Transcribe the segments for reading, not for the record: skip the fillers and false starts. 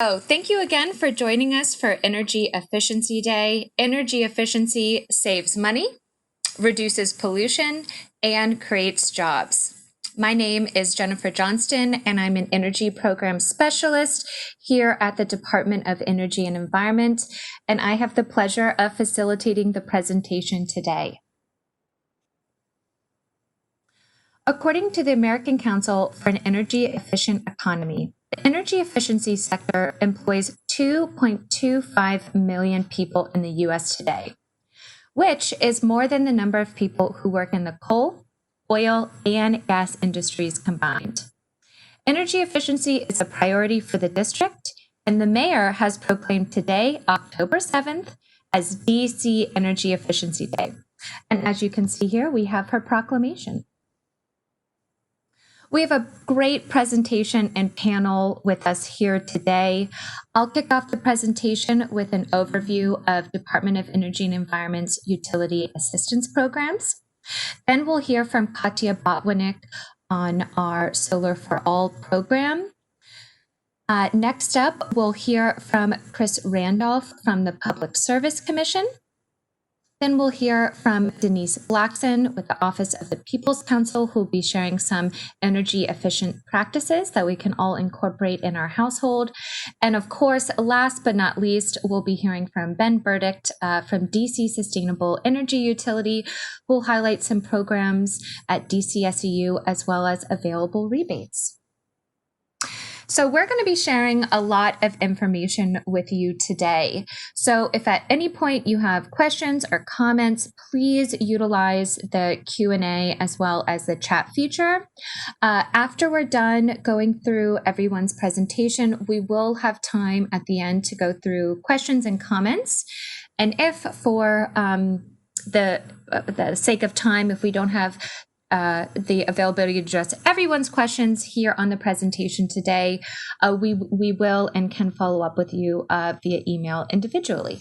Oh, thank you again for joining us for Energy Efficiency Day. Energy efficiency saves money, reduces pollution, and creates jobs. My name is Jennifer Johnston, and I'm an Energy Program Specialist here at the Department of Energy and Environment, and I have the pleasure of facilitating the presentation today. According to the American Council for an Energy Efficient Economy, the energy efficiency sector employs 2.25 million people in the U.S. today, which is more than the number of people who work in the coal, oil, and gas industries combined. Energy efficiency is a priority for the district, and the mayor has proclaimed today, October 7th, as DC Energy Efficiency Day. And as you can see here, we have her proclamation. We have a great presentation and panel with us here today. I'll kick off the presentation with an overview of Department of Energy and Environment's utility assistance programs. Then we'll hear from Katya Botwinick on our Solar for All program. Next up, we'll hear from Chris Randolph from the Public Service Commission. Then we'll hear from Denise Blackson with the Office of the People's Council, who will be sharing some energy efficient practices that we can all incorporate in our household. And of course, last but not least, we'll be hearing from Ben Burdick from DC Sustainable Energy Utility, who will highlight some programs at DCSEU as well as available rebates. So we're going to be sharing a lot of information with you today. So if at any point you have questions or comments, please utilize the Q&A as well as the chat feature. After we're done going through everyone's presentation, we will have time at the end to go through questions and comments. And if for the sake of time, if we don't have the availability to address everyone's questions here on the presentation today, we will and can follow up with you via email individually.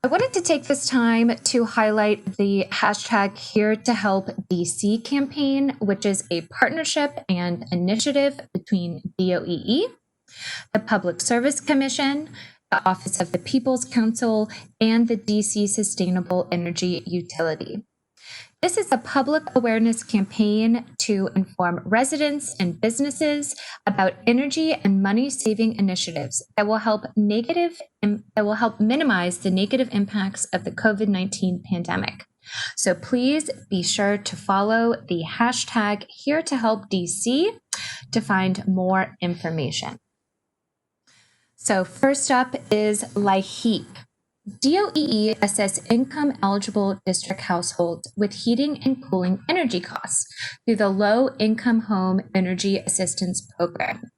I wanted to take this time to highlight the hashtag Here to Help DC campaign, which is a partnership and initiative between DOEE, the Public Service Commission, the Office of the People's Council, and the DC Sustainable Energy Utility. This is a public awareness campaign to inform residents and businesses about energy and money-saving initiatives that will help minimize the negative impacts of the COVID-19 pandemic. So please be sure to follow the hashtag HereToHelpDC to find more information. So first up is LIHEAP. DOEE assess income-eligible district households with heating and cooling energy costs through the Low-Income Home Energy Assistance Program.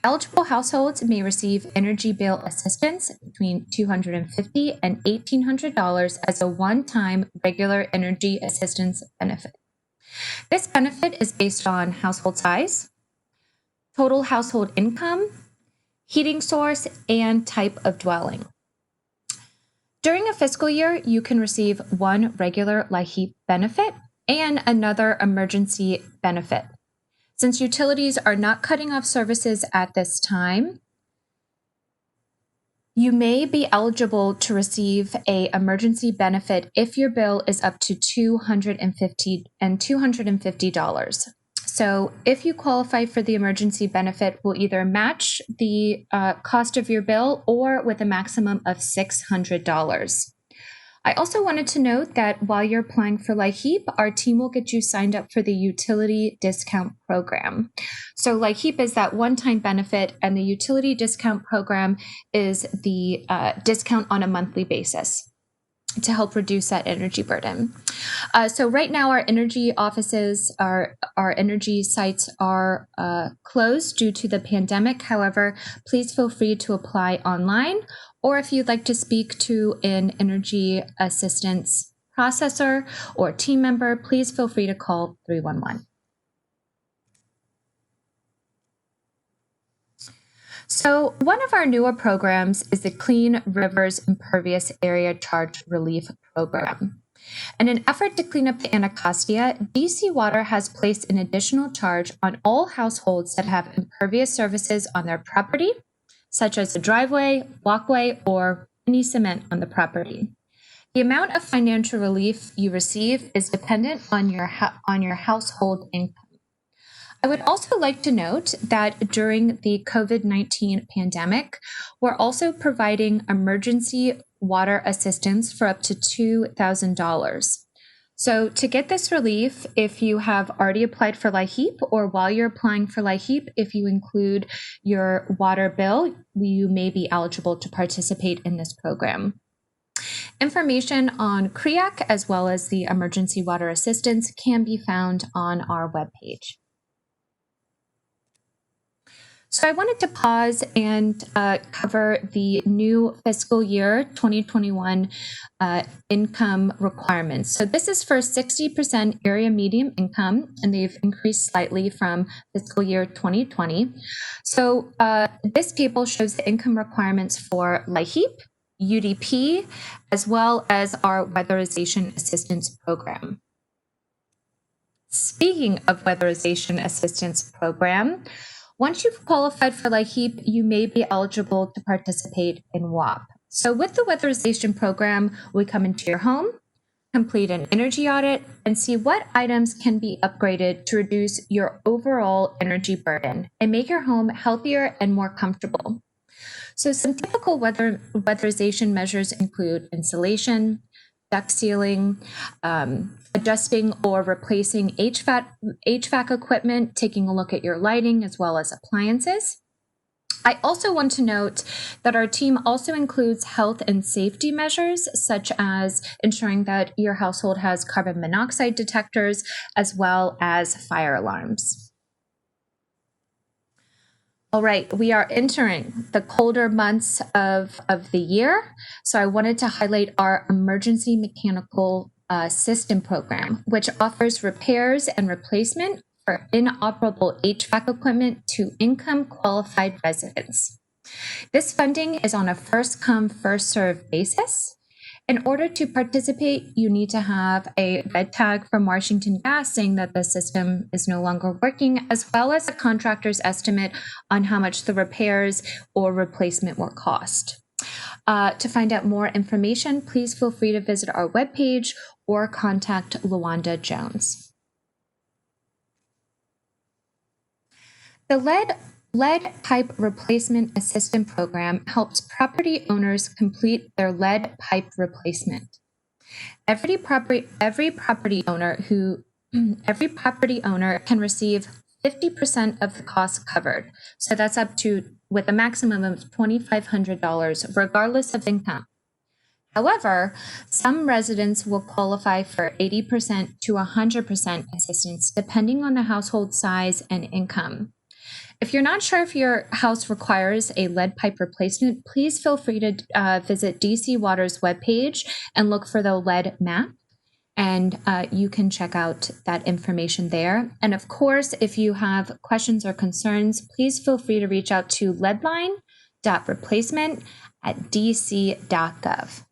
Eligible households may receive energy bill assistance between $250 and $1,800 as a one-time regular energy assistance benefit. This benefit is based on household size, total household income, heating source, and type of dwelling. During a fiscal year, you can receive one regular LIHEAP benefit and another emergency benefit. Since utilities are not cutting off services at this time, you may be eligible to receive an emergency benefit if your bill is up to $250. So if you qualify for the emergency benefit, we'll either match the cost of your bill or with a maximum of $600. I also wanted to note that while you're applying for LIHEAP, our team will get you signed up for the utility discount program. So LIHEAP is that one-time benefit, and the utility discount program is the discount on a monthly basis to help reduce that energy burden. So right now our energy offices, our energy sites are closed due to the pandemic. However, please feel free to apply online, or if you'd like to speak to an energy assistance processor or team member, please feel free to call 311. So one of our newer programs is the Clean Rivers Impervious Area Charge Relief Program. In an effort to clean up the Anacostia, DC Water has placed an additional charge on all households that have impervious surfaces on their property, such as a driveway, walkway, or any cement on the property. The amount of financial relief you receive is dependent on your household income. I would also like to note that during the COVID-19 pandemic, we're also providing emergency water assistance for up to $2,000. So to get this relief, if you have already applied for LIHEAP or while you're applying for LIHEAP, if you include your water bill, you may be eligible to participate in this program. Information on CRIAC as well as the emergency water assistance can be found on our webpage. So I wanted to pause and cover the new fiscal year 2021 income requirements. So this is for 60% area median income, and they've increased slightly from fiscal year 2020. So this table shows the income requirements for LIHEAP, UDP, as well as our weatherization assistance program. Speaking of weatherization assistance program, once you've qualified for LIHEAP, you may be eligible to participate in WAP. So with the weatherization program, we come into your home, complete an energy audit, and see what items can be upgraded to reduce your overall energy burden and make your home healthier and more comfortable. So some typical weatherization measures include insulation, duct sealing, adjusting or replacing HVAC equipment, taking a look at your lighting as well as appliances. I also want to note that our team also includes health and safety measures, such as ensuring that your household has carbon monoxide detectors as well as fire alarms. All right, we are entering the colder months of the year, so I wanted to highlight our emergency mechanical system program, which offers repairs and replacement for inoperable HVAC equipment to income qualified residents. This funding is on a first come, first served basis. In order to participate, you need to have a red tag from Washington Gas saying that the system is no longer working, as well as a contractor's estimate on how much the repairs or replacement will cost. To find out more information, please feel free to visit our webpage or contact Luanda Jones. The lead pipe replacement assistance program helps property owners complete their lead pipe replacement. Every property owner can receive 50% of the cost covered. So that's up to with a maximum of $2,500 regardless of income. However, some residents will qualify for 80% to 100% assistance depending on the household size and income. If you're not sure if your house requires a lead pipe replacement, please feel free to visit DC Water's webpage and look for the lead map, and you can check out that information there. And of course, if you have questions or concerns, please feel free to reach out to leadline.replacement@dc.gov.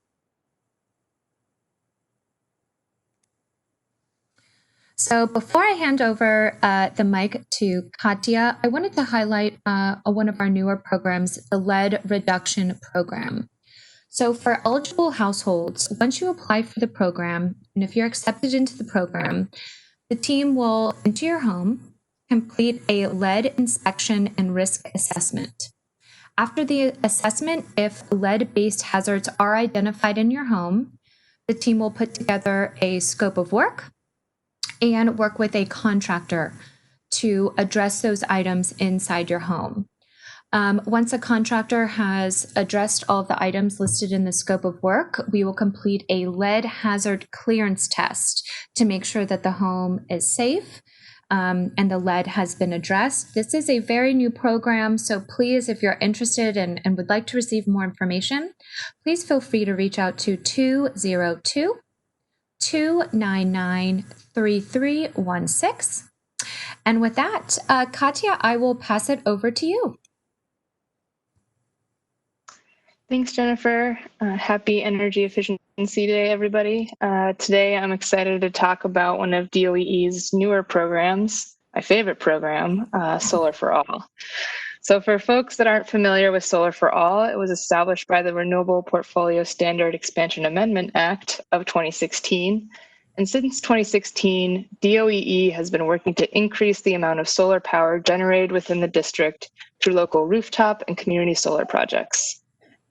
So before I hand over the mic to Katya, I wanted to highlight one of our newer programs, the Lead Reduction Program. So for eligible households, once you apply for the program, and if you're accepted into the program, the team will enter your home, complete a lead inspection and risk assessment. After the assessment, if lead-based hazards are identified in your home, the team will put together a scope of work and work with a contractor to address those items inside your home. Once a contractor has addressed all of the items listed in the scope of work, we will complete a lead hazard clearance test to make sure that the home is safe and the lead has been addressed. This is a very new program, so please, if you're interested and would like to receive more information, please feel free to reach out to 202-299-3316. And with that, Katya, I will pass it over to you. Thanks, Jennifer. Happy Energy Efficiency Day, everybody. Today, I'm excited to talk about one of DOE's newer programs, my favorite program, Solar for All. So for folks that aren't familiar with Solar for All, it was established by the Renewable Portfolio Standard Expansion Amendment Act of 2016. And since 2016, DOE has been working to increase the amount of solar power generated within the district through local rooftop and community solar projects.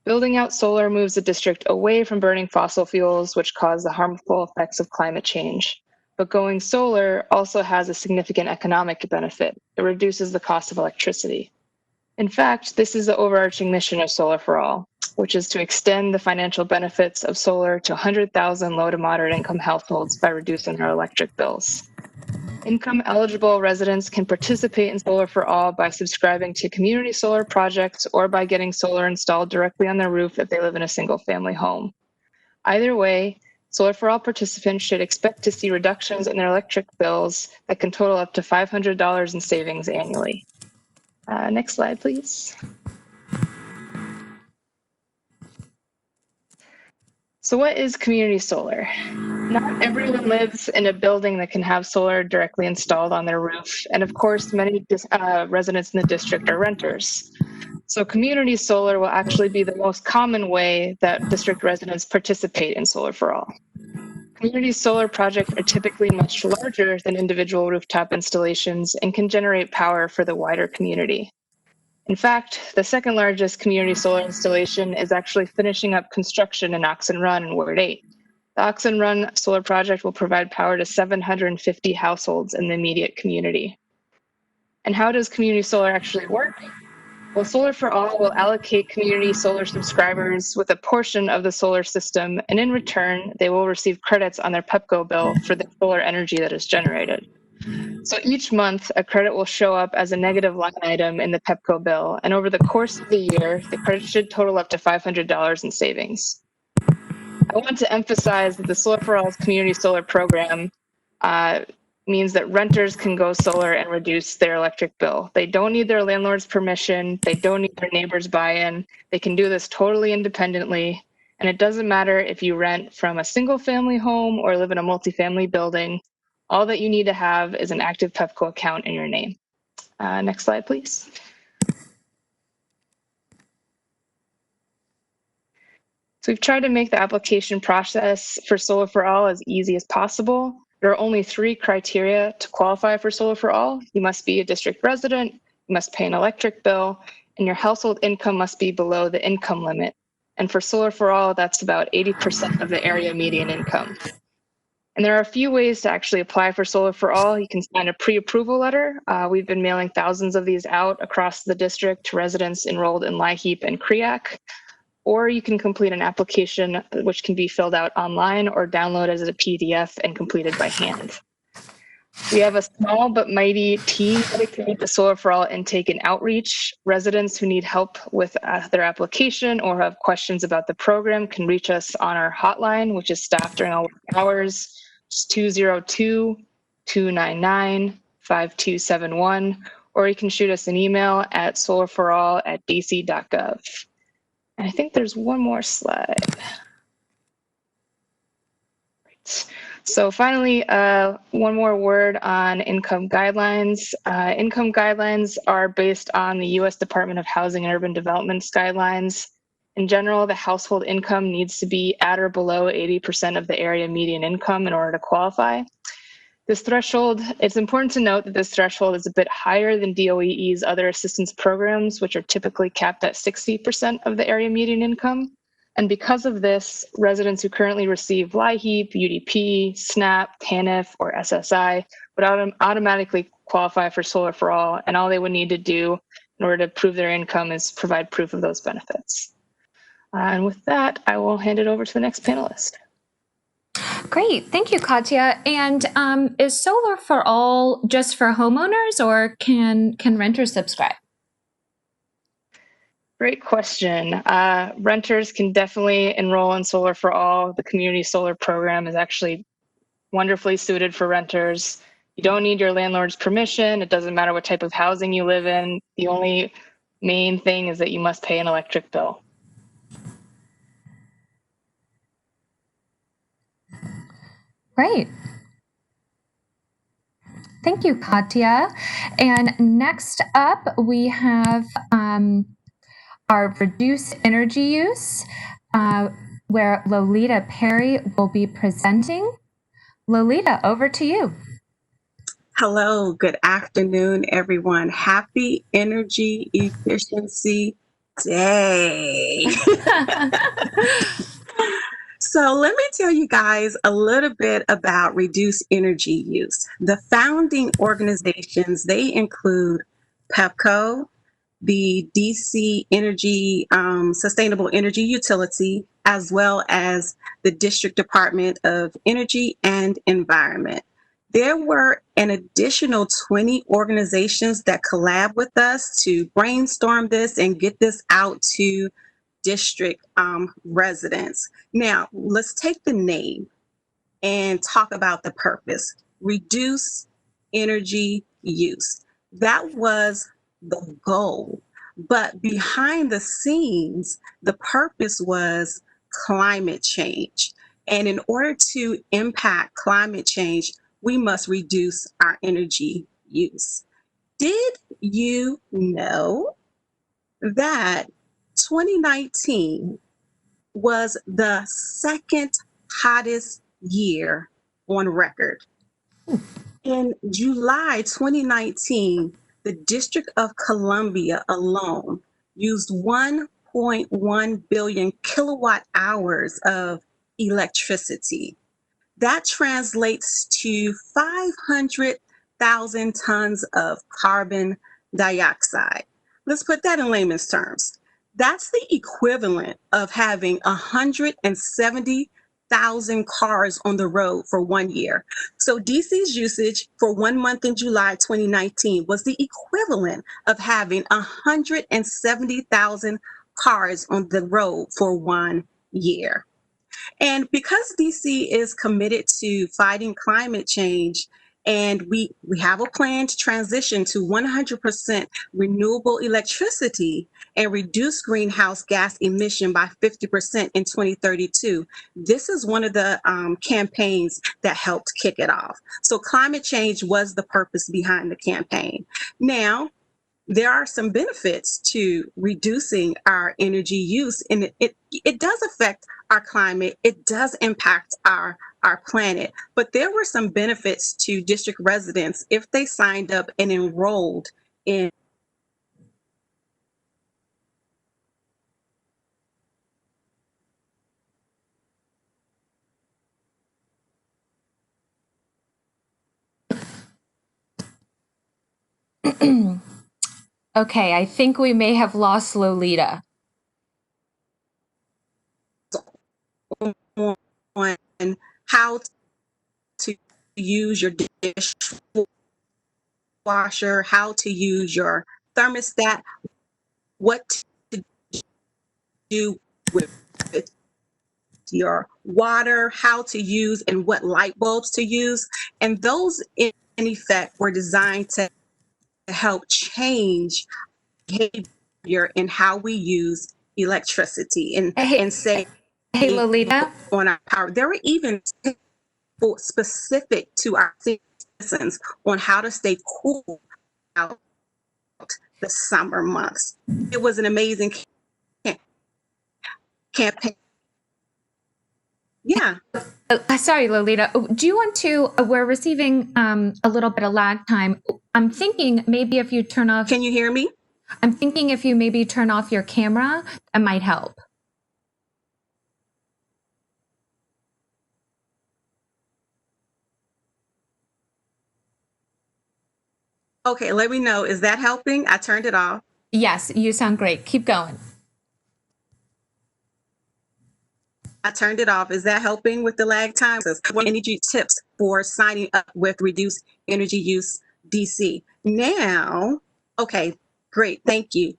Building out solar moves the district away from burning fossil fuels, which cause the harmful effects of climate change. But going solar also has a significant economic benefit. It reduces the cost of electricity. In fact, this is the overarching mission of Solar for All, which is to extend the financial benefits of solar to 100,000 low to moderate income households by reducing their electric bills. Income eligible residents can participate in Solar for All by subscribing to community solar projects or by getting solar installed directly on their roof if they live in a single family home. Either way, Solar for All participants should expect to see reductions in their electric bills that can total up to $500 in savings annually. Next slide, please. So what is community solar? Not everyone lives in a building that can have solar directly installed on their roof. And of course, many residents in the district are renters. So community solar will actually be the most common way that district residents participate in Solar for All. Community solar projects are typically much larger than individual rooftop installations and can generate power for the wider community. In fact, the second largest community solar installation is actually finishing up construction in Oxen Run in Ward 8. The Oxen Run solar project will provide power to 750 households in the immediate community. And how does community solar actually work? Well, Solar for All will allocate community solar subscribers with a portion of the solar system, and in return, they will receive credits on their PEPCO bill for the solar energy that is generated. So each month, a credit will show up as a negative line item in the PEPCO bill, and over the course of the year, the credit should total up to $500 in savings. I want to emphasize that the Solar for All's community solar program means that renters can go solar and reduce their electric bill. They don't need their landlord's permission. They don't need their neighbor's buy-in. They can do this totally independently. And it doesn't matter if you rent from a single family home or live in a multifamily building. All that you need to have is an active PEPCO account in your name. Next slide, please. So we've tried to make the application process for Solar for All as easy as possible. There are only 3 criteria to qualify for Solar for All. You must be a district resident, you must pay an electric bill, and your household income must be below the income limit. And for Solar for All, that's about 80% of the area median income. And there are a few ways to actually apply for Solar for All. You can sign a pre-approval letter. We've been mailing thousands of these out across the district to residents enrolled in LIHEAP and CRIAC. Or you can complete an application which can be filled out online or downloaded as a PDF and completed by hand. We have a small but mighty team dedicated to Solar for All intake and outreach. Residents who need help with their application or have questions about the program can reach us on our hotline, which is staffed during all work hours. It's 202-299-5271, or you can shoot us an email at solarforall@dc.gov. And I think there's one more slide. Right. So finally, one more word on income guidelines. Income guidelines are based on the U.S. Department of Housing and Urban Development's guidelines. In general, the household income needs to be at or below 80% of the area median income in order to qualify. This threshold, it's important to note that this threshold is a bit higher than DOE's other assistance programs, which are typically capped at 60% of the area median income. And because of this, residents who currently receive LIHEAP, UDP, SNAP, TANF, or SSI would automatically qualify for Solar for All, and all they would need to do in order to prove their income is provide proof of those benefits. And with that, I will hand it over to the next panelist. Great. Thank you, Katya. And is Solar for All just for homeowners, or can renters subscribe? Great question. Renters can definitely enroll in Solar for All. The community solar program is actually wonderfully suited for renters. You don't need your landlord's permission. It doesn't matter what type of housing you live in. The only main thing is that you must pay an electric bill. Great. Thank you, Katya. And next up, we have our reduce energy use, where Lolita Perry will be presenting. Lolita, over to you. Hello, good afternoon, everyone. Happy Energy Efficiency Day. So let me tell you guys a little bit about reduced energy use. The founding organizations, they include PEPCO, the DC Energy Sustainable Energy Utility, as well as the District Department of Energy and Environment. There were an additional 20 organizations that collab with us to brainstorm this and get this out to district residents. Now, let's take the name and talk about the purpose. Reduce energy use. That was the goal. But behind the scenes, the purpose was climate change. And in order to impact climate change, we must reduce our energy use. Did you know that 2019 was the second hottest year on record? In July 2019, the District of Columbia alone used 1.1 billion kilowatt hours of electricity. That translates to 500,000 tons of carbon dioxide. Let's put that in layman's terms. That's the equivalent of having 170,000 cars on the road for 1 year. So DC's usage for 1 month in July 2019 was the equivalent of having 170,000 cars on the road for 1 year. And because DC is committed to fighting climate change, and we have a plan to transition to 100% renewable electricity and reduce greenhouse gas emission by 50% in 2032. This is one of the campaigns that helped kick it off. So climate change was the purpose behind the campaign. Now, there are some benefits to reducing our energy use, and it does affect our climate. It does impact our planet, but there were some benefits to district residents if they signed up and enrolled in Okay, I think we may have lost Lolita. on how to use your dishwasher, how to use your thermostat, what to do with your water, how to use and what light bulbs to use. And those, in effect, were designed to help change behavior in how we use electricity and save Hey, Lolita. on our power. There were even specific to our citizens on how to stay cool out the summer months. It was an amazing campaign. Yeah. Sorry, Lolita. Do you want to? We're receiving a little bit of lag time. I'm thinking maybe if you turn off. Can you hear me? I'm thinking if you maybe turn off your camera, it might help. Okay, let me know. Is that helping? I turned it off. Yes, you sound great. Keep going. I turned it off. Is that helping with the lag time? Energy tips for signing up with Reduce Energy Use DC. Now, okay, great. Thank you.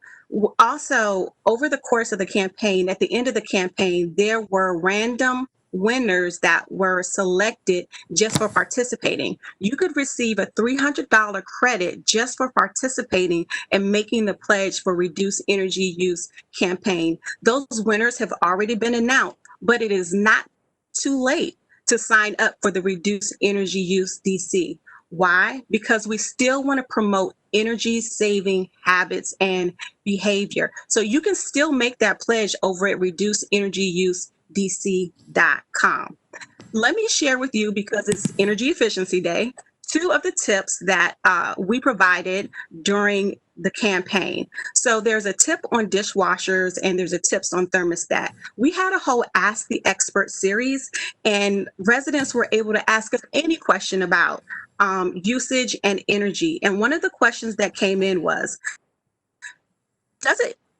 Also, over the course of the campaign, at the end of the campaign, there were random winners that were selected just for participating. You could receive a $300 credit just for participating and making the pledge for Reduce Energy Use campaign. Those winners have already been announced, but it is not too late to sign up for the Reduced Energy Use DC. Why? Because we still want to promote energy saving habits and behavior. So you can still make that pledge over at reduceenergyyousedc.com. Let me share with you, because it's Energy Efficiency Day, two of the tips that we provided during the campaign. So there's a tip on dishwashers and there's a tips on thermostat. We had a whole Ask the Expert series, and residents were able to ask us any question about usage and energy. And one of the questions that came in was,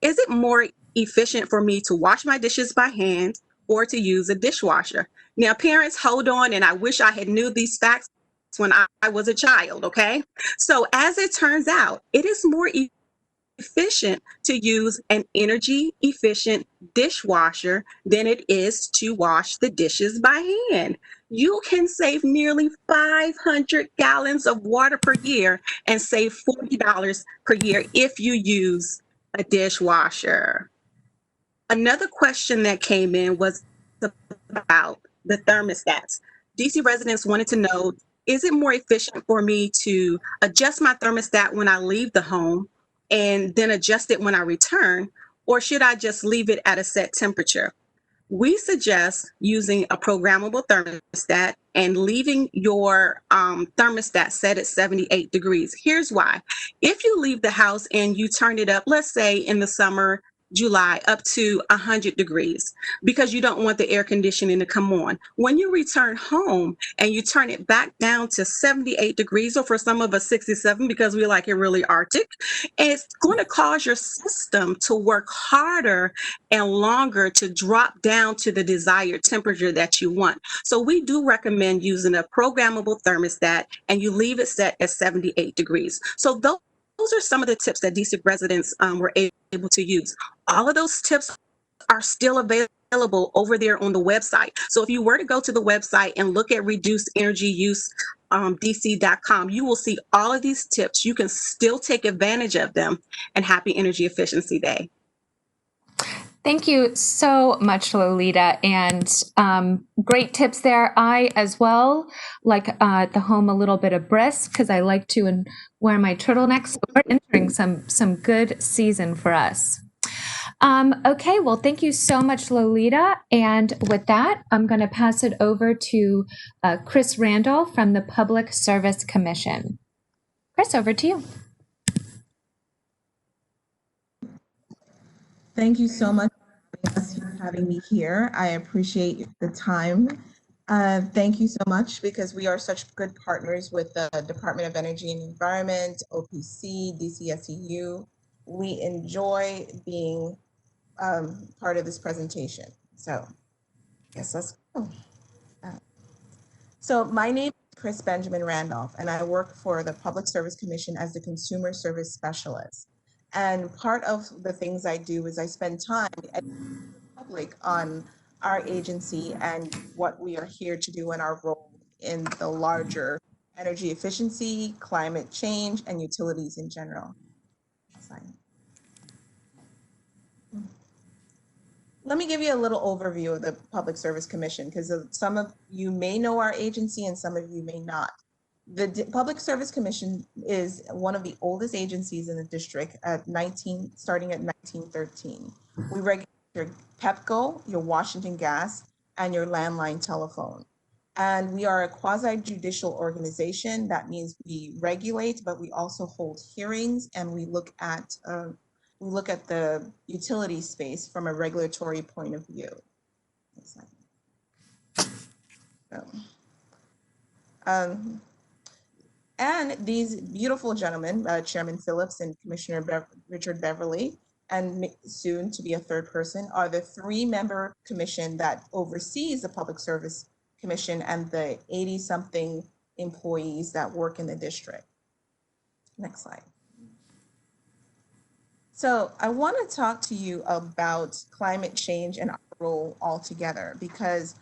is it more efficient for me to wash my dishes by hand or to use a dishwasher? Now, parents, hold on, and I wish I had knew these facts when I was a child, okay? So as it turns out, it is more efficient to use an energy efficient dishwasher than it is to wash the dishes by hand. You can save nearly 500 gallons of water per year and save $40 per year if you use a dishwasher. Another question that came in was about the thermostats. DC residents wanted to know, is it more efficient for me to adjust my thermostat when I leave the home and then adjust it when I return, or should I just leave it at a set temperature? We suggest using a programmable thermostat and leaving your thermostat set at 78 degrees. Here's why. If you leave the house and you turn it up, let's say in the summer, July, up to 100 degrees, because you don't want the air conditioning to come on. When you return home and you turn it back down to 78 degrees, or for some of us 67 because we like it really Arctic, it's going to cause your system to work harder and longer to drop down to the desired temperature that you want. So we do recommend using a programmable thermostat, and you leave it set at 78 degrees. So those are some of the tips that DC residents were able to use. All of those tips are still available over there on the website. So if you were to go to the website and look at reduceenergyyousedc.com, you will see all of these tips. You can still take advantage of them. And happy Energy Efficiency Day. Thank you so much, Lolita, and great tips there. I, as well, like at the home a little bit of brisk because I like to wear my turtlenecks. So we're entering some good season for us. Okay, well, thank you so much, Lolita. And with that, I'm going to pass it over to Chris Randolph from the Public Service Commission. Chris, over to you. Thank you so much for having me here. I appreciate the time. Thank you so much, because we are such good partners with the Department of Energy and Environment, OPC, DCSEU. We enjoy being part of this presentation. So yes, let's go. So my name is Chris Benjamin Randolph, and I work for the Public Service Commission as the Consumer Service Specialist. And part of the things I do is I spend time educating the public on our agency and what we are here to do in our role in the larger energy efficiency, climate change, and utilities in general. Let me give you a little overview of the Public Service Commission, because some of you may know our agency and some of you may not. The Public Service Commission is one of the oldest agencies in the district starting at 1913. We regulate your PEPCO, your Washington Gas, and your landline telephone. And we are a quasi-judicial organization. That means we regulate, but we also hold hearings, and we look at the utility space from a regulatory point of view. And these beautiful gentlemen, Chairman Phillips and Commissioner Richard Beverly, and soon to be a third person, are the 3-member commission that oversees the Public Service Commission and the 80-something employees that work in the district. Next slide. So I want to talk to you about climate change and our role altogether, because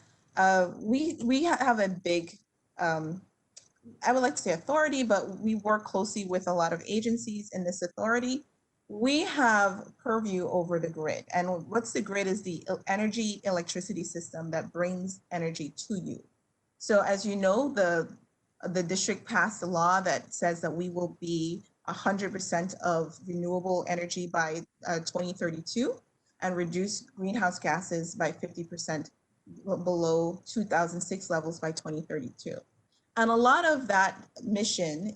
we have a big, I would like to say authority, but we work closely with a lot of agencies in this authority. We have purview over the grid, and what's the grid is the electricity system that brings energy to you. So as you know, the district passed a law that says that we will be 100% of renewable energy by 2032 and reduce greenhouse gases by 50% below 2006 levels by 2032. And a lot of that mission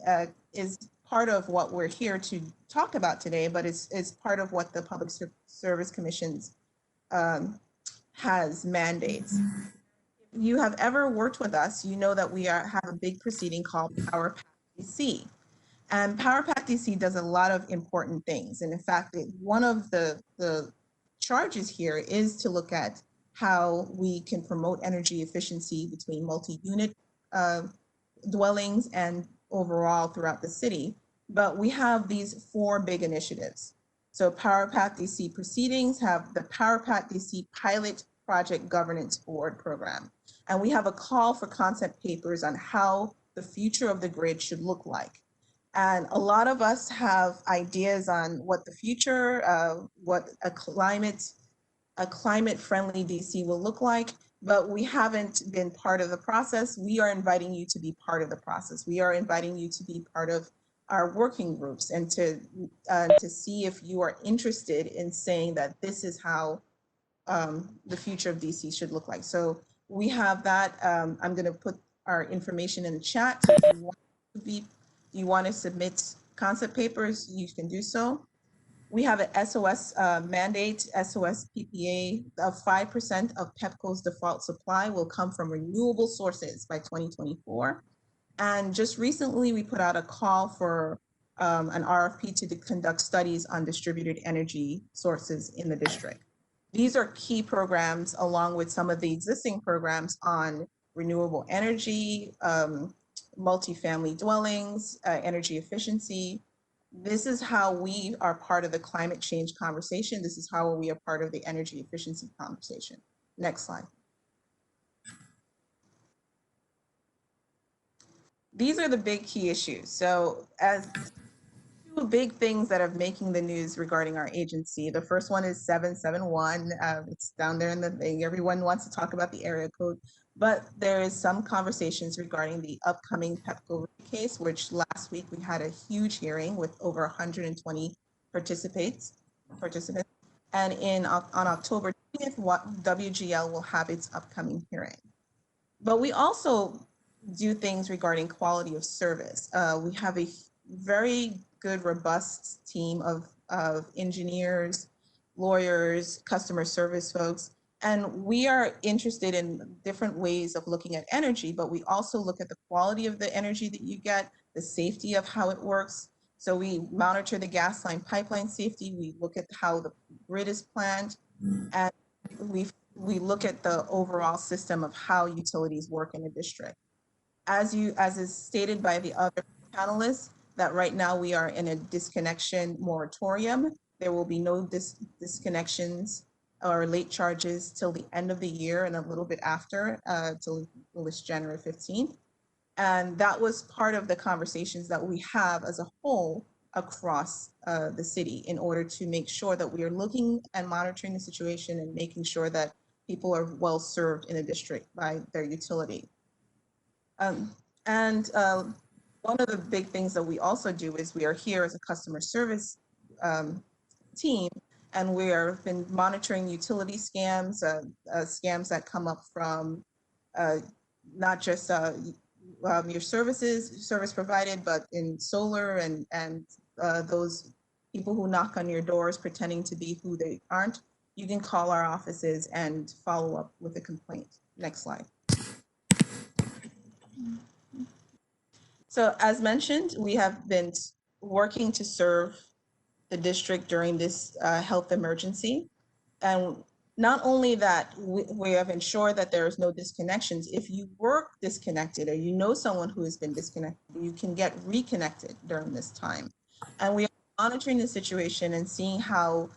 is part of what we're here to talk about today, but it's part of what the Public Service Commission's has mandates. If you have ever worked with us, you know that we have a big proceeding called Power Pack DC. And Power Pack DC does a lot of important things. And in fact, one of the charges here is to look at how we can promote energy efficiency between multi-unit dwellings and overall throughout the city. But we have these 4 big initiatives. So Power Pack DC proceedings have the Power Pack DC Pilot Project Governance Board program. And we have a call for concept papers on how the future of the grid should look like. And a lot of us have ideas on what the future, what a climate-friendly DC will look like, but we haven't been part of the process. We are inviting you to be part of the process. We are inviting you to be part of our working groups and to see if you are interested in saying that this is how the future of DC should look like. So we have that. I'm going to put our information in the chat. So if you want to submit concept papers, you can do so. We have an SOS mandate, SOS PPA of 5% of PEPCO's default supply will come from renewable sources by 2024. And just recently, we put out a call for an RFP to conduct studies on distributed energy sources in the district. These are key programs along with some of the existing programs on renewable energy, multifamily dwellings, energy efficiency. This is how we are part of the climate change conversation. This is how we are part of the energy efficiency conversation. Next slide. These are the big key issues. So as 2 big things that are making the news regarding our agency. The first one is 771. It's down there in the thing. Everyone wants to talk about the area code, but there is some conversations regarding the upcoming PEPCO case, which last week we had a huge hearing with over 120 participants. And on October 20th, WGL will have its upcoming hearing. But we also do things regarding quality of service. We have a very good, robust team of engineers, lawyers, customer service folks, and we are interested in different ways of looking at energy, but we also look at the quality of the energy that you get, the safety of how it works. So we monitor the gas line pipeline safety, we look at how the grid is planned, and we look at the overall system of how utilities work in a district. As is stated by the other panelists, that right now we are in a disconnection moratorium. There will be no disconnections or late charges till the end of the year and a little bit after, till this January 15th. And that was part of the conversations that we have as a whole across the city in order to make sure that we are looking and monitoring the situation and making sure that people are well served in the district by their utility. One of the big things that we also do is we are here as a customer service team, and we have been monitoring utility scams, scams that come up from not just your service provided, but in solar and those people who knock on your doors pretending to be who they aren't. You can call our offices and follow up with a complaint. Next slide. So as mentioned, we have been working to serve the district during this health emergency. And not only that, we have ensured that there is no disconnections. If you were disconnected or you know someone who has been disconnected, you can get reconnected during this time. And we are monitoring the situation and seeing how,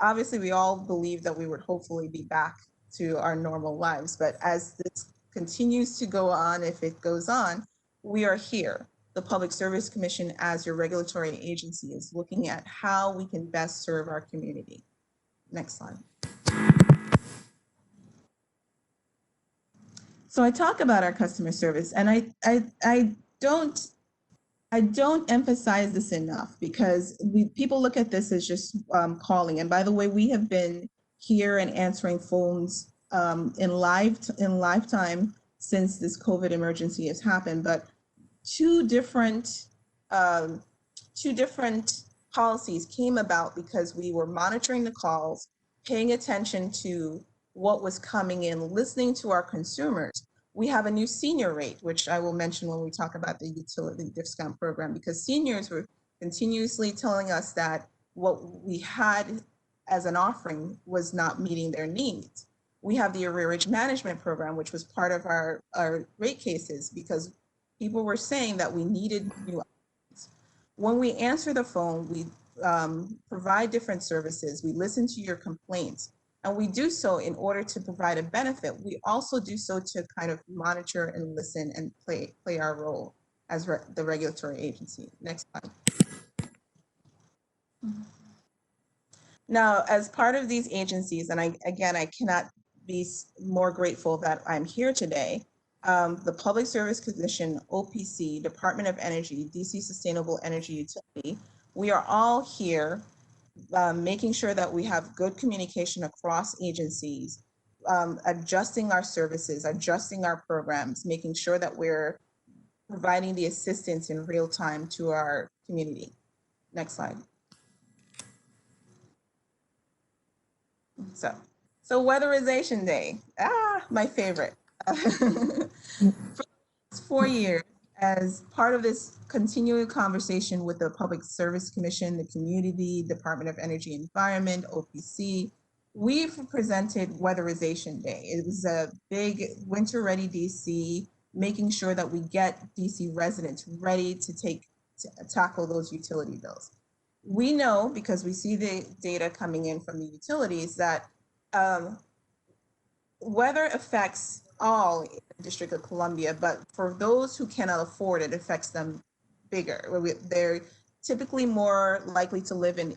obviously we all believe that we would hopefully be back to our normal lives. But as this continues to go on, if it goes on, we are here. The Public Service Commission, as your regulatory agency, is looking at how we can best serve our community. Next slide. So I talk about our customer service, and I don't emphasize this enough, because people look at this as just calling. And by the way, we have been here and answering phones in lifetime since this COVID emergency has happened. But two different policies came about because we were monitoring the calls, paying attention to what was coming in, listening to our consumers. We have a new senior rate, which I will mention when we talk about the utility discount program, because seniors were continuously telling us that what we had as an offering was not meeting their needs. We have the arrearage management program, which was part of our rate cases, because people were saying that we needed new options. When we answer the phone, we provide different services, we listen to your complaints, and we do so in order to provide a benefit. We also do so to kind of monitor and listen and play our role as the regulatory agency. Next slide. Now, as part of these agencies, and I cannot be more grateful that I'm here today, the Public Service Commission, OPC, Department of Energy, DC Sustainable Energy Utility, we are all here making sure that we have good communication across agencies, adjusting our services, adjusting our programs, making sure that we're providing the assistance in real time to our community. Next slide. So Weatherization Day, my favorite. For the last 4 years, as part of this continuing conversation with the Public Service Commission, the community, Department of Energy and Environment, OPC, we've presented Weatherization Day. It was a big winter ready DC, making sure that we get DC residents ready to tackle those utility bills. We know, because we see the data coming in from the utilities, that weather affects all in the District of Columbia, but for those who cannot afford it, it affects them bigger. They're typically more likely to live in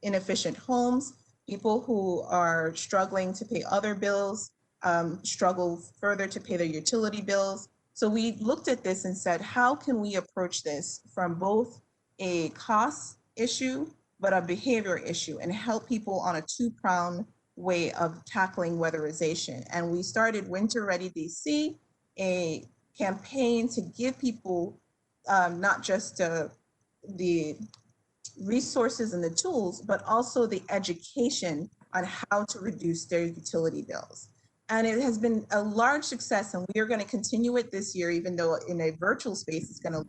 inefficient homes. People who are struggling to pay other bills struggle further to pay their utility bills. So we looked at this and said, how can we approach this from both a cost issue, but a behavior issue, and help people on a two-pronged way of tackling weatherization? And we started Winter Ready DC, a campaign to give people not just the resources and the tools, but also the education on how to reduce their utility bills. And it has been a large success, and we are going to continue it this year, even though in a virtual space it's going to look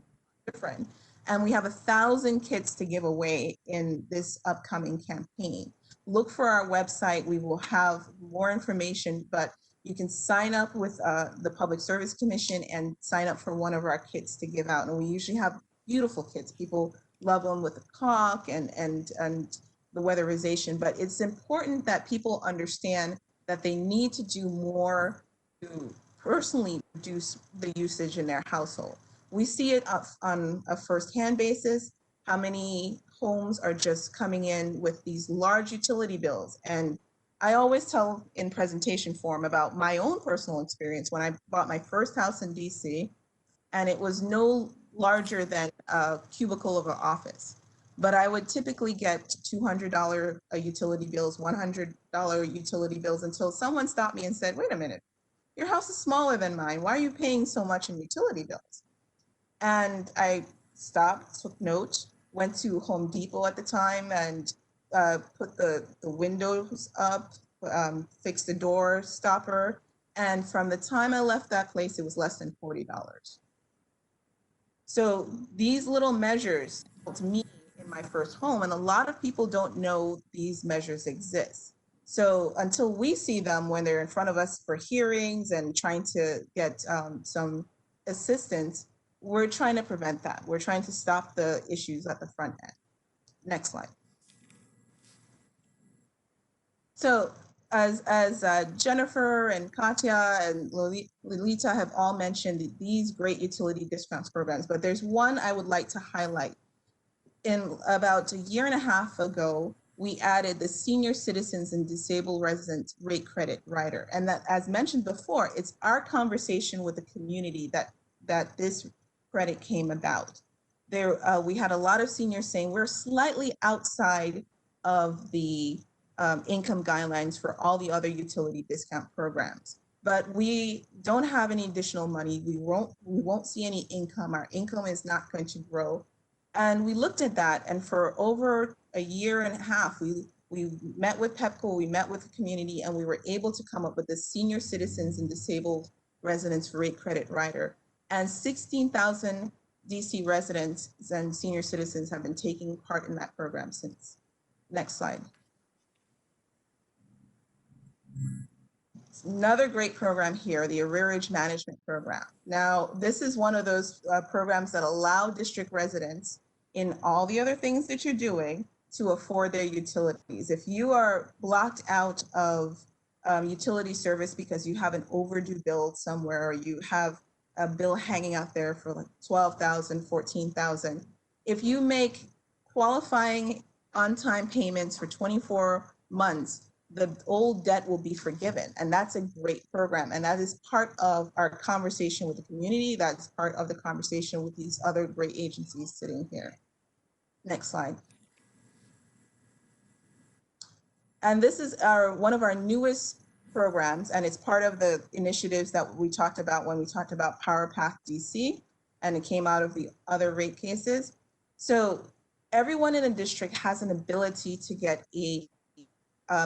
different. And we have 1,000 kits to give away in this upcoming campaign. Look for our website. We will have more information, but you can sign up with the Public Service Commission and sign up for one of our kits to give out. And we usually have beautiful kits. People love them with the caulk and the weatherization. But it's important that people understand that they need to do more to personally reduce the usage in their household. We see it on a firsthand basis, how many homes are just coming in with these large utility bills. And I always tell in presentation form about my own personal experience when I bought my first house in DC, and it was no larger than a cubicle of an office. But I would typically get $200 utility bills, $100 utility bills, until someone stopped me and said, wait a minute, your house is smaller than mine. Why are you paying so much in utility bills? And I stopped, took note, went to Home Depot at the time and put the windows up, fixed the door stopper. And from the time I left that place, it was less than $40. So these little measures helped me in my first home. And a lot of people don't know these measures exist. So until we see them when they're in front of us for hearings and trying to get some assistance, we're trying to prevent that. We're trying to stop the issues at the front end. Next slide. So as Jennifer and Katya and Lolita have all mentioned these great utility discounts programs, but there's one I would like to highlight. In about a year and a half ago, we added the Senior Citizens and Disabled Residents Rate Credit Rider. And that, as mentioned before, it's our conversation with the community that this credit came about. There, we had a lot of seniors saying we're slightly outside of the income guidelines for all the other utility discount programs, but we don't have any additional money. We won't see any income. Our income is not going to grow. And we looked at that, and for over a year and a half, we met with PEPCO, we met with the community, and we were able to come up with the Senior Citizens and Disabled Residents Rate Credit Rider. And 16,000 DC residents and senior citizens have been taking part in that program since. Next slide. Another great program here, the Arrearage Management Program. Now, this is one of those programs that allow district residents in all the other things that you're doing to afford their utilities. If you are blocked out of utility service because you have an overdue bill somewhere, or you have a bill hanging out there for like $12,000, $14,000, if you make qualifying on-time payments for 24 months, the old debt will be forgiven. And that's a great program. And that is part of our conversation with the community. That's part of the conversation with these other great agencies sitting here. Next slide. And this is one of our newest programs, and it's part of the initiatives that we talked about when we talked about Power Path DC, and it came out of the other rate cases. So everyone in the district has an ability to get a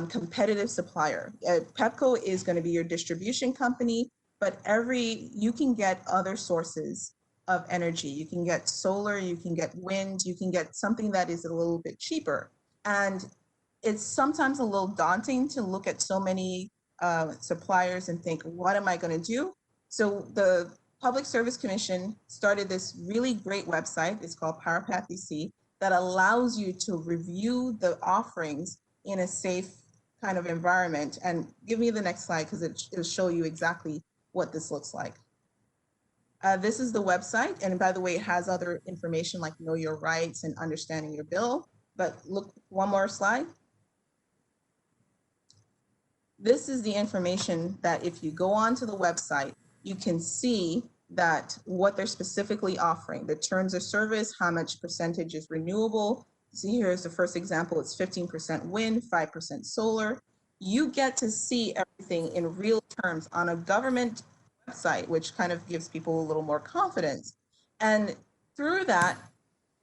competitive supplier. PEPCO is going to be your distribution company, but you can get other sources of energy. You can get solar, you can get wind, you can get something that is a little bit cheaper. And it's sometimes a little daunting to look at so many suppliers and think, what am I going to do? So the Public Service Commission started this really great website. It's called Power Path DC, that allows you to review the offerings in a safe kind of environment. And give me the next slide, because it'll show you exactly what this looks like. This is the website. And by the way, it has other information like know your rights and understanding your bill. But look, one more slide. This is the information that if you go onto the website, you can see that what they're specifically offering, the terms of service, how much percentage is renewable. See, here's the first example. It's 15% wind, 5% solar. You get to see everything in real terms on a government website, which kind of gives people a little more confidence. And through that,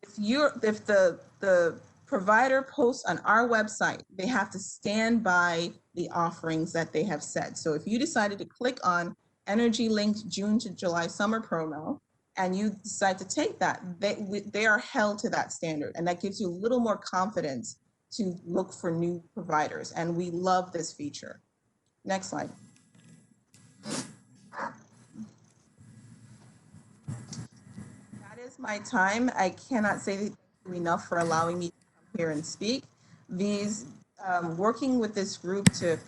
if the provider posts on our website, they have to stand by the offerings that they have set. So if you decided to click on Energy Linked June to July summer promo, and you decide to take that, they are held to that standard. And that gives you a little more confidence to look for new providers. And we love this feature. Next slide. That is my time. I cannot say enough for allowing me to come here and speak. These working with this group to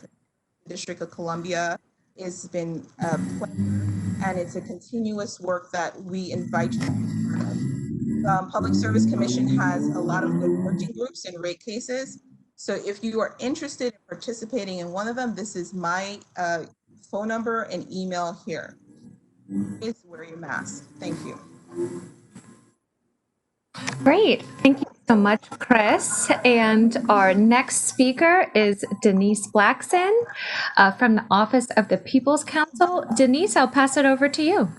the District of Columbia has been a pleasure, and it's a continuous work that we invite you to be part of. Public Service Commission has a lot of good working groups in rate cases. So if you are interested in participating in one of them, this is my phone number and email here. Please wear your mask. Thank you. Great. Thank you so much, Chris. And our next speaker is Denise Blackson from the Office of the People's Council. Denise, I'll pass it over to you.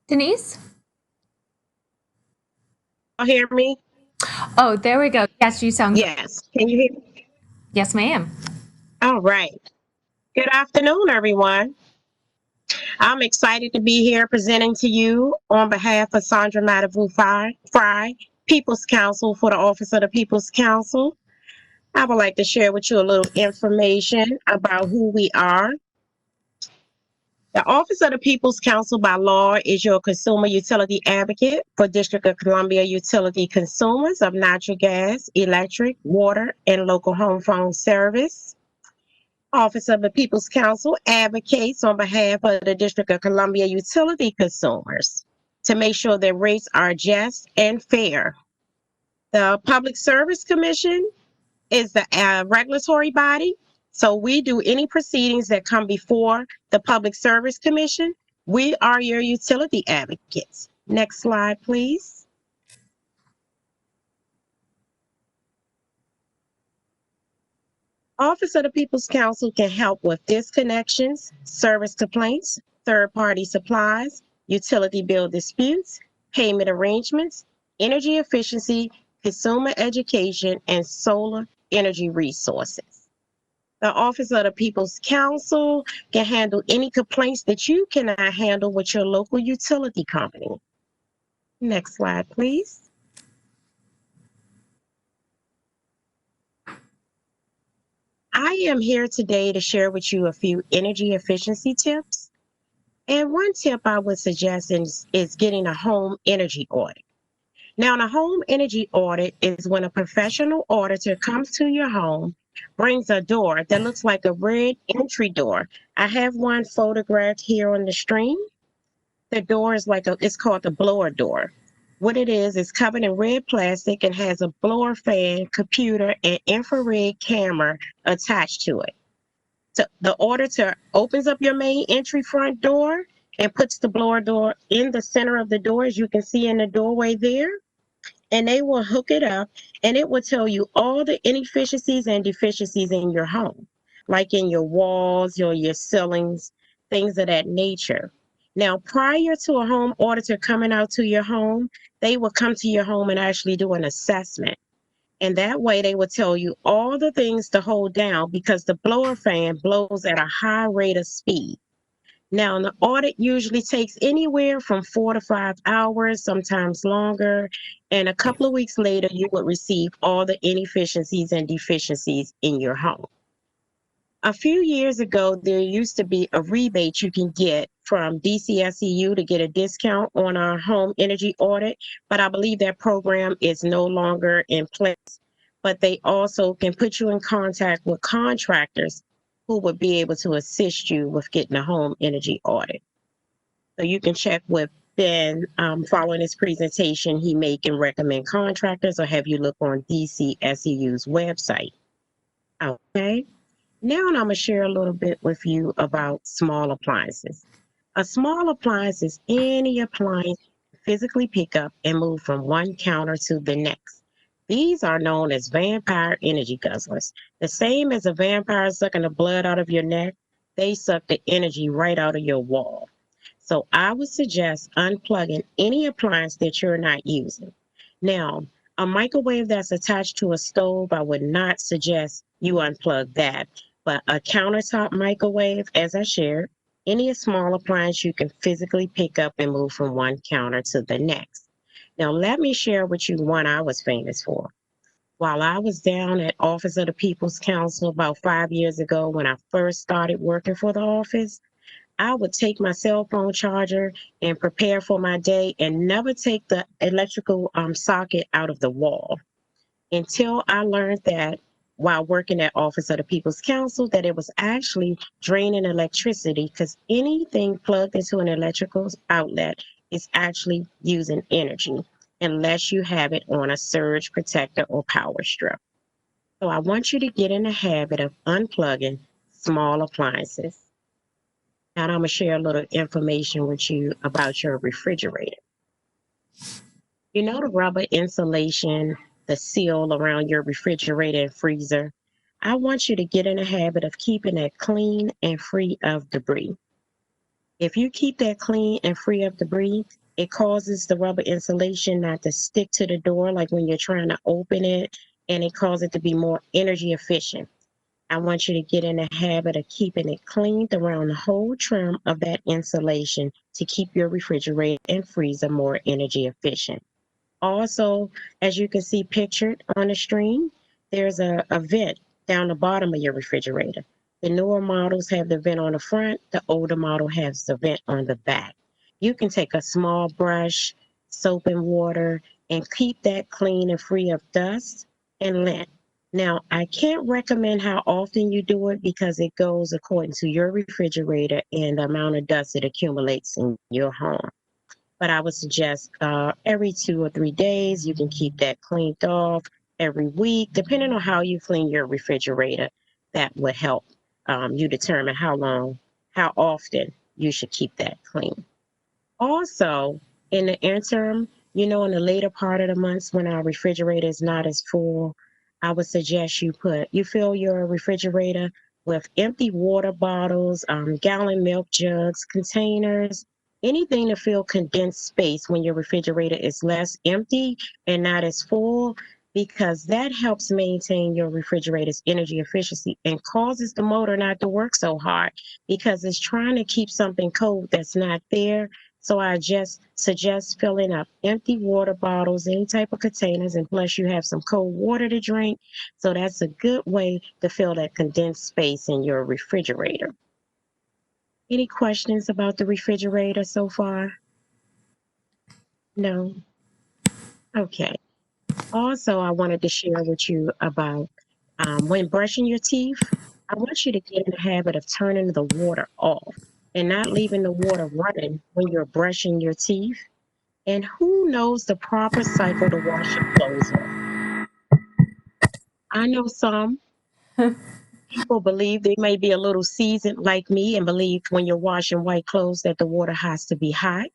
Denise? You hear me? Oh, there we go. Yes, you sound good. Yes. Can you hear me? Yes, ma'am. All right. Good afternoon, everyone. I'm excited to be here presenting to you on behalf of Sandra Fry, People's Counsel for the Office of the People's Counsel. I would like to share with you a little information about who we are. The Office of the People's Counsel by law is your consumer utility advocate for District of Columbia utility consumers of natural gas, electric, water, and local home phone service. Office of the People's Counsel advocates on behalf of the District of Columbia utility consumers to make sure that rates are just and fair. The Public Service Commission is the regulatory body. So we do any proceedings that come before the Public Service Commission. We are your utility advocates. Next slide, please. Office of the People's Counsel can help with disconnections, service complaints, third-party supplies, utility bill disputes, payment arrangements, energy efficiency, consumer education, and solar energy resources. The Office of the People's Counsel can handle any complaints that you cannot handle with your local utility company. Next slide, please. I am here today to share with you a few energy efficiency tips. And one tip I would suggest is getting a home energy audit. Now, a home energy audit is when a professional auditor comes to your home, brings a door that looks like a red entry door. I have one photographed here on the screen. The door is it's called the blower door. What it is covered in red plastic and has a blower fan, computer, and infrared camera attached to it. So the auditor opens up your main entry front door and puts the blower door in the center of the door, as you can see in the doorway there. And they will hook it up and it will tell you all the inefficiencies and deficiencies in your home, like in your walls or your ceilings, things of that nature. Now, prior to a home auditor coming out to your home, they will come to your home and actually do an assessment. And that way they will tell you all the things to hold down because the blower fan blows at a high rate of speed. Now, the audit usually takes anywhere from 4 to 5 hours, sometimes longer. And a couple of weeks later, you would receive all the inefficiencies and deficiencies in your home. A few years ago, there used to be a rebate you can get from DCSEU to get a discount on a home energy audit, but I believe that program is no longer in place. But they also can put you in contact with contractors who would be able to assist you with getting a home energy audit. So you can check with Ben following this presentation. He may can recommend contractors or have you look on DCSEU's website. Okay. Now I'm going to share a little bit with you about small appliances. A small appliance is any appliance you physically pick up and move from one counter to the next. These are known as vampire energy guzzlers. The same as a vampire sucking the blood out of your neck, they suck the energy right out of your wall. So I would suggest unplugging any appliance that you're not using. Now, a microwave that's attached to a stove, I would not suggest you unplug that. But a countertop microwave, as I shared, any small appliance you can physically pick up and move from one counter to the next. Now, let me share with you one I was famous for. While I was down at Office of the People's Counsel about 5 years ago when I first started working for the office, I would take my cell phone charger and prepare for my day and never take the electrical socket out of the wall until I learned that while working at Office of the People's Counsel, that it was actually draining electricity because anything plugged into an electrical outlet is actually using energy unless you have it on a surge protector or power strip. So I want you to get in the habit of unplugging small appliances. Now I'm going to share a little information with you about your refrigerator. You know the rubber insulation, the seal around your refrigerator and freezer? I want you to get in the habit of keeping it clean and free of debris. If you keep that clean and free of debris, it causes the rubber insulation not to stick to the door like when you're trying to open it, and it causes it to be more energy efficient. I want you to get in the habit of keeping it cleaned around the whole trim of that insulation to keep your refrigerator and freezer more energy efficient. Also, as you can see pictured on the screen, there's a vent down the bottom of your refrigerator. The newer models have the vent on the front. The older model has the vent on the back. You can take a small brush, soap and water, and keep that clean and free of dust and lint. Now, I can't recommend how often you do it because it goes according to your refrigerator and the amount of dust that accumulates in your home. But I would suggest every 2 or 3 days, you can keep that cleaned off. Every week, depending on how you clean your refrigerator, that would help you determine how often you should keep that clean. Also, in the interim, in the later part of the months when our refrigerator is not as full, I would suggest you fill your refrigerator with empty water bottles, gallon milk jugs, containers, anything to fill condensed space when your refrigerator is less empty and not as full, because that helps maintain your refrigerator's energy efficiency and causes the motor not to work so hard because it's trying to keep something cold that's not there. So I just suggest filling up empty water bottles, any type of containers, and plus you have some cold water to drink. So that's a good way to fill that condensed space in your refrigerator. Any questions about the refrigerator so far? No? Okay. Also, I wanted to share with you about when brushing your teeth, I want you to get in the habit of turning the water off and not leaving the water running when you're brushing your teeth. And who knows the proper cycle to wash your clothes in? I know some people believe they may be a little seasoned like me and believe when you're washing white clothes that the water has to be hot.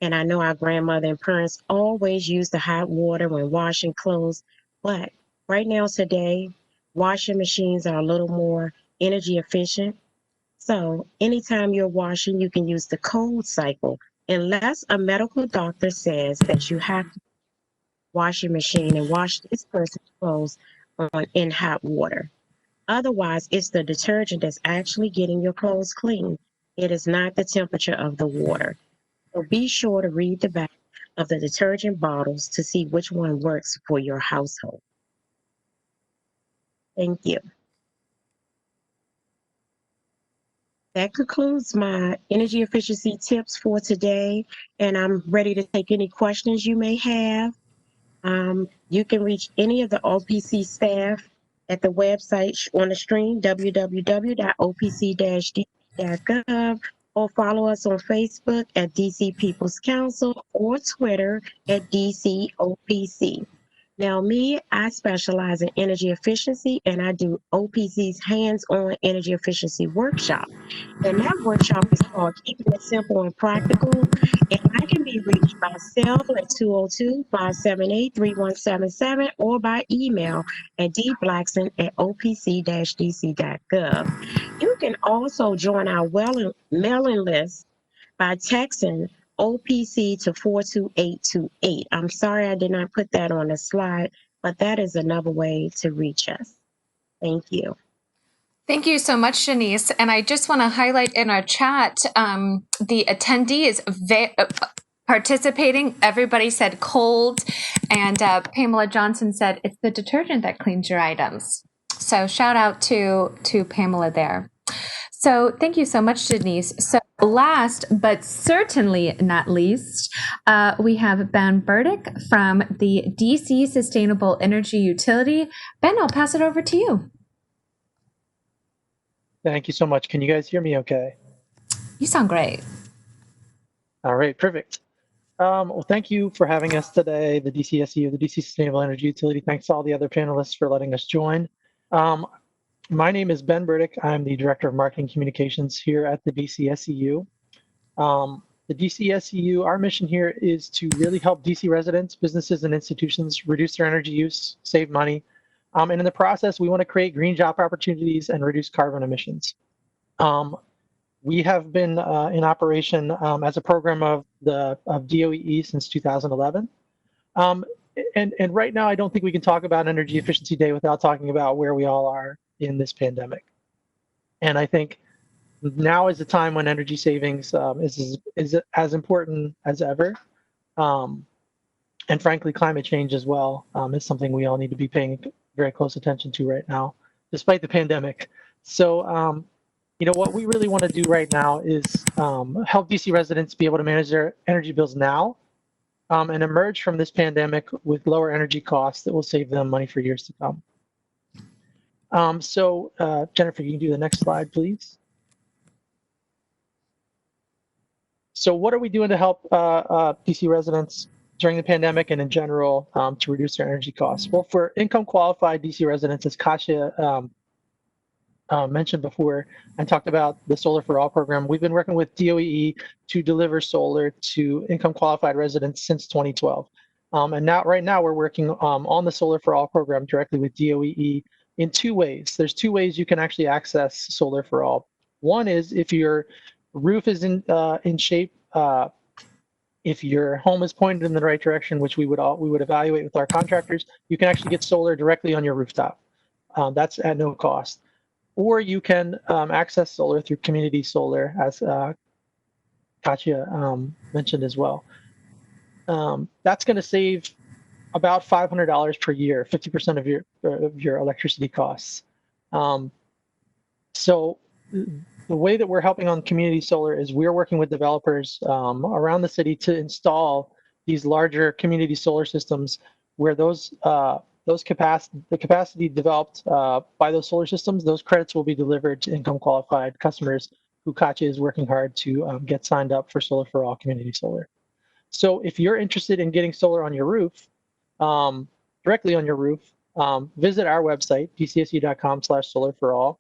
And I know our grandmother and parents always used the hot water when washing clothes. But right now, today, washing machines are a little more energy efficient. So anytime you're washing, you can use the cold cycle, unless a medical doctor says that you have to wash your machine and wash this person's clothes in hot water. Otherwise, it's the detergent that's actually getting your clothes clean. It is not the temperature of the water. So be sure to read the back of the detergent bottles to see which one works for your household. Thank you. That concludes my energy efficiency tips for today, and I'm ready to take any questions you may have. You can reach any of the OPC staff at the website on the screen, www.opc-dc.gov, or follow us on Facebook at DC People's Council or Twitter at DCOPC. Now, I specialize in energy efficiency, and I do OPC's hands-on energy efficiency workshop. And that workshop is called Keeping It Simple and Practical. And I can be reached by cell at 202-578-3177 or by email at dblackson@opc-dc.gov. You can also join our mailing list by texting OPC to 42828. I'm sorry I did not put that on the slide, but that is another way to reach us. Thank you. Thank you so much, Shanice. And I just want to highlight in our chat, the attendees participating. Everybody said cold, and Pamela Johnson said it's the detergent that cleans your items. So shout out to Pamela there. So thank you so much, Shanice. So last, but certainly not least, we have Ben Burdick from the DC Sustainable Energy Utility. Ben, I'll pass it over to you. Thank you so much. Can you guys hear me okay? You sound great. All right, perfect. Well, thank you for having us today, the DCSU, the DC Sustainable Energy Utility. Thanks to all the other panelists for letting us join. My name is Ben Burdick. I'm the Director of Marketing Communications here at the DCSU. The DCSU, our mission here is to really help DC residents, businesses, and institutions reduce their energy use, save money, and in the process, we want to create green job opportunities and reduce carbon emissions. We have been in operation as a program of DOEE since 2011. And right now, I don't think we can talk about Energy Efficiency Day without talking about where we all are in this pandemic. And I think now is the time when energy savings is as important as ever. And frankly, climate change as well is something we all need to be paying very close attention to right now, despite the pandemic. So, you know, what we really want to do right now is help DC residents be able to manage their energy bills now and emerge from this pandemic with lower energy costs that will save them money for years to come. Jennifer, you can do the next slide, please. So what are we doing to help DC residents during the pandemic and in general to reduce their energy costs? Well, for income qualified DC residents, as Kasia mentioned before and talked about the Solar for All program, we've been working with DOE to deliver solar to income qualified residents since 2012. And now, right now, we're working on the Solar for All program directly with DOE in two ways. There's two ways you can actually access Solar for All. One is if your roof is in shape, if your home is pointed in the right direction, which we would evaluate with our contractors, you can actually get solar directly on your rooftop. That's at no cost. Or you can access solar through community solar, as Katya mentioned as well. That's going to save about $500 per year, 50% of your electricity costs. So the way that we're helping on community solar is we're working with developers around the city to install these larger community solar systems where the capacity developed by those solar systems, those credits will be delivered to income qualified customers who Katya is working hard to get signed up for Solar for All community solar. So if you're interested in getting solar on your roof, directly on your roof, visit our website, dcsu.com/solarforall.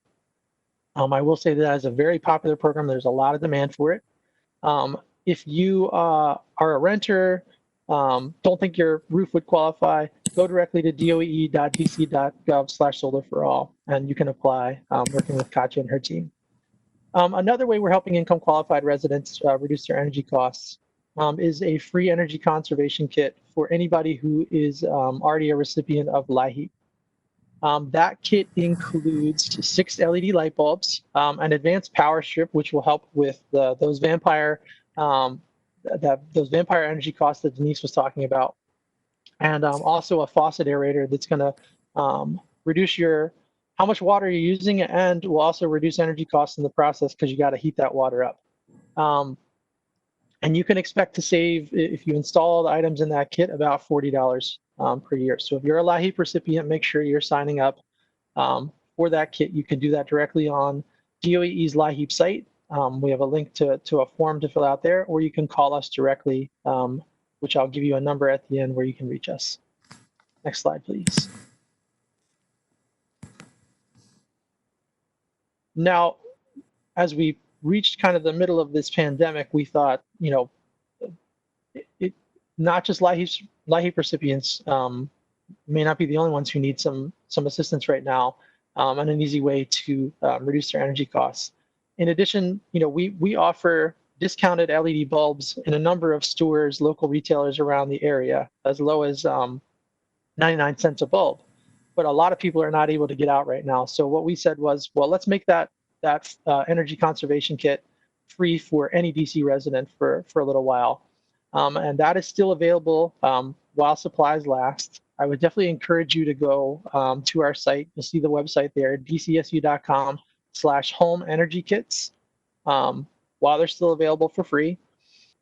I will say that is a very popular program. There's a lot of demand for it. If you are a renter, don't think your roof would qualify, go directly to doe.dc.gov/solarforall, and you can apply working with Katya and her team. Another way we're helping income qualified residents reduce their energy costs is a free energy conservation kit for anybody who is already a recipient of LIHEAP. That kit includes 6 LED light bulbs, an advanced power strip, which will help with those vampire energy costs that Denise was talking about, and also a faucet aerator that's going to reduce how much water you're using, and will also reduce energy costs in the process because you got to heat that water up. And you can expect to save, if you install all the items in that kit, about $40 per year. So if you're a LIHEAP recipient, make sure you're signing up for that kit. You can do that directly on DOE's LIHEAP site. We have a link to a form to fill out there, or you can call us directly, which I'll give you a number at the end where you can reach us. Next slide, please. Now, as we reached kind of the middle of this pandemic, we thought, you know, not just LIHEAP recipients may not be the only ones who need some assistance right now, and an easy way to reduce their energy costs. In addition, you know, we offer discounted LED bulbs in a number of stores, local retailers around the area, as low as 99 cents a bulb. But a lot of people are not able to get out right now. So what we said was, well, let's make that energy conservation kit free for any DC resident for a little while. And that is still available while supplies last. I would definitely encourage you to go to our site. You'll see the website there, dcsu.com/home energy kits, while they're still available for free.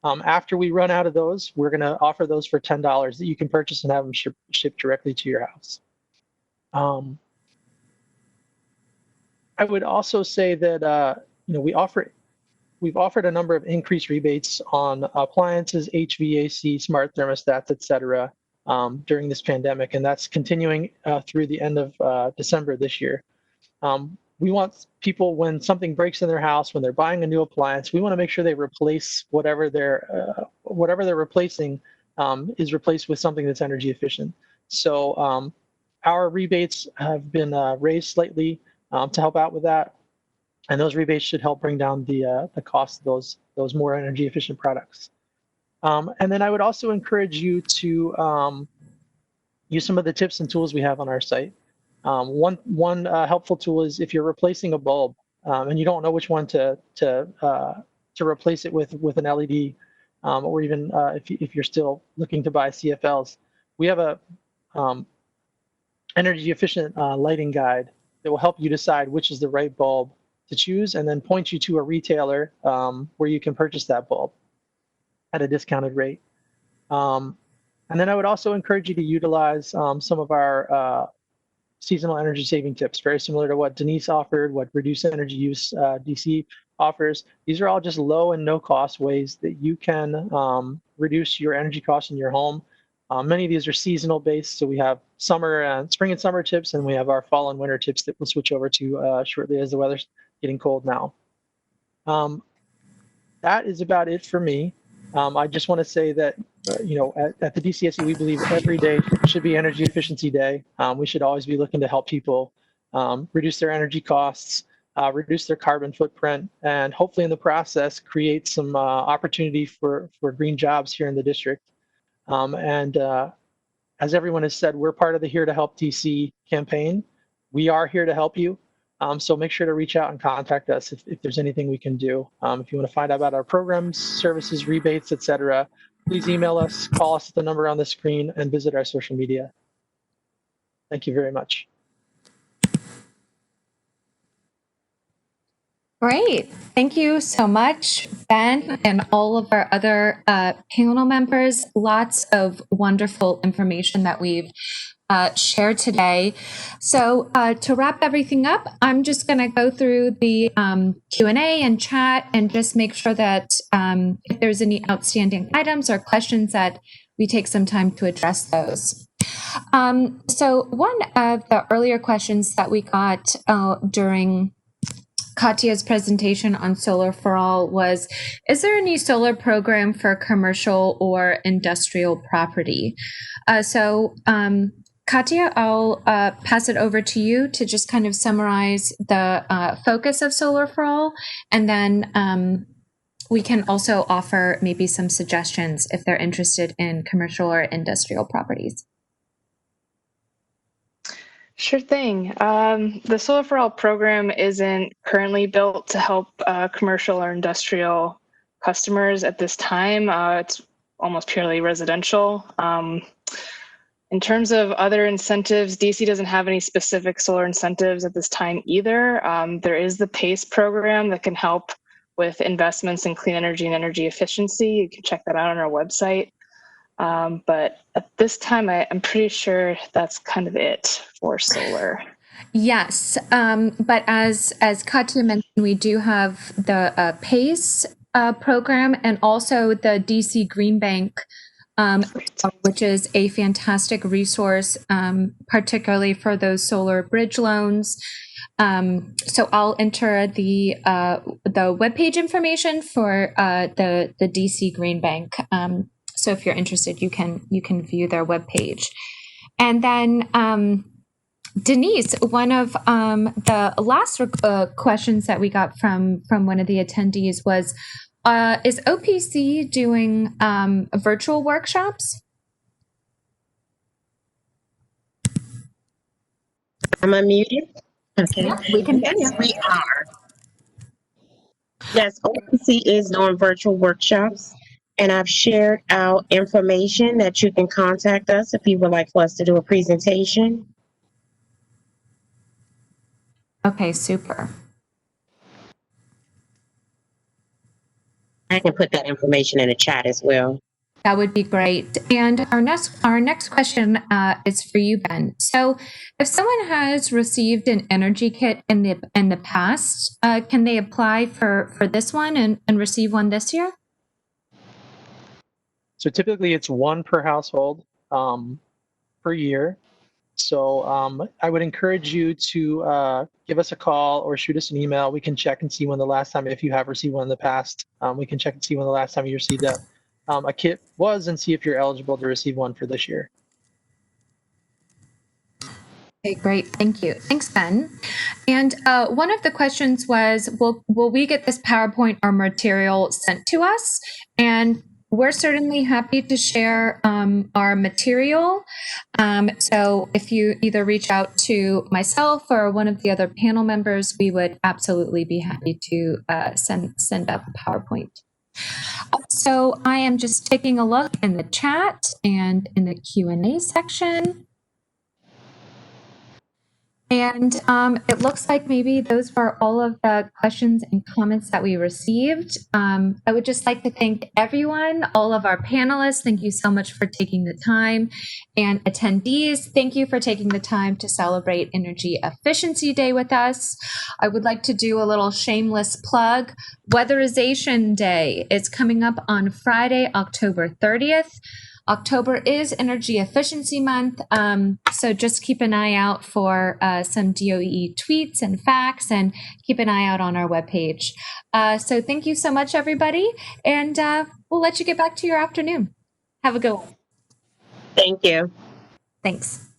After we run out of those, we're going to offer those for $10 that you can purchase and have them shipped directly to your house. I would also say that you know, we've offered a number of increased rebates on appliances, HVAC, smart thermostats, et cetera, during this pandemic, and that's continuing through the end of December this year. We want people, when something breaks in their house, when they're buying a new appliance, we want to make sure they replace whatever they're replacing is replaced with something that's energy efficient. So our rebates have been raised slightly to help out with that, and those rebates should help bring down the cost of those more energy efficient products. And then I would also encourage you to use some of the tips and tools we have on our site. One helpful tool is if you're replacing a bulb and you don't know which one to replace it with an LED, or even if you're still looking to buy CFLs, we have a energy efficient lighting guide that will help you decide which is the right bulb to choose, and then point you to a retailer where you can purchase that bulb at a discounted rate. And then I would also encourage you to utilize some of our seasonal energy saving tips, very similar to what Denise offered, what reduced energy use DC offers. These are all just low and no cost ways that you can reduce your energy costs in your home. Many of these are seasonal based, so we have spring and summer tips, and we have our fall and winter tips that we'll switch over to shortly as the weather's getting cold now. That is about it for me. I just want to say that, at the DCSE, we believe every day should be Energy Efficiency Day. We should always be looking to help people reduce their energy costs, reduce their carbon footprint, and hopefully in the process create some opportunity for green jobs here in the district. As everyone has said, we're part of the Here to Help DC campaign. We are here to help you. So make sure to reach out and contact us if there's anything we can do. If you want to find out about our programs, services, rebates, etc., please email us, call us at the number on the screen, and visit our social media. Thank you very much. Great. Thank you so much, Ben, and all of our other panel members. Lots of wonderful information that we've shared today. So to wrap everything up, I'm just going to go through the Q&A and chat and just make sure that if there's any outstanding items or questions that we take some time to address those. So one of the earlier questions that we got during Katya's presentation on Solar for All was, is there any solar program for commercial or industrial property? Katya, I'll pass it over to you to just kind of summarize the focus of Solar for All, and then we can also offer maybe some suggestions if they're interested in commercial or industrial properties. Sure thing. The Solar for All program isn't currently built to help commercial or industrial customers at this time. It's almost purely residential. In terms of other incentives, DC doesn't have any specific solar incentives at this time either. There is the PACE program that can help with investments in clean energy and energy efficiency. You can check that out on our website. But at this time, I'm pretty sure that's kind of it for solar. Yes, but as Katya mentioned, we do have the PACE program and also the DC Green Bank, which is a fantastic resource, particularly for those solar bridge loans. So I'll enter the webpage information for the DC Green Bank. So if you're interested, you can view their webpage. And then Denise, one of the last questions that we got from one of the attendees was, is OPC doing virtual workshops? I'm unmuted. Okay. Yeah, we can hear you. Yes, we are. Yes, OPC is doing virtual workshops, and I've shared our information that you can contact us if you would like for us to do a presentation. Okay, super. I can put that information in the chat as well. That would be great. And our next question is for you, Ben. So, if someone has received an energy kit in the past, can they apply for this one and receive one this year? So typically it's one per household per year. So I would encourage you to give us a call or shoot us an email. We can check and see when the last time, if you have received one in the past, we can check and see when the last time you received a kit was and see if you're eligible to receive one for this year. Okay, great. Thank you. Thanks, Ben. And one of the questions was, will we get this PowerPoint or material sent to us? And we're certainly happy to share our material. So if you either reach out to myself or one of the other panel members, we would absolutely be happy to send up a PowerPoint. So I am just taking a look in the chat and in the Q&A section. And it looks like maybe those were all of the questions and comments that we received. I would just like to thank everyone, all of our panelists. Thank you so much for taking the time. And attendees, thank you for taking the time to celebrate Energy Efficiency Day with us. I would like to do a little shameless plug. Weatherization Day is coming up on Friday, October 30th. October is Energy Efficiency Month, so just keep an eye out for some DOE tweets and facts, and keep an eye out on our webpage. So thank you so much, everybody, and we'll let you get back to your afternoon. Have a good one. Thank you. Thanks.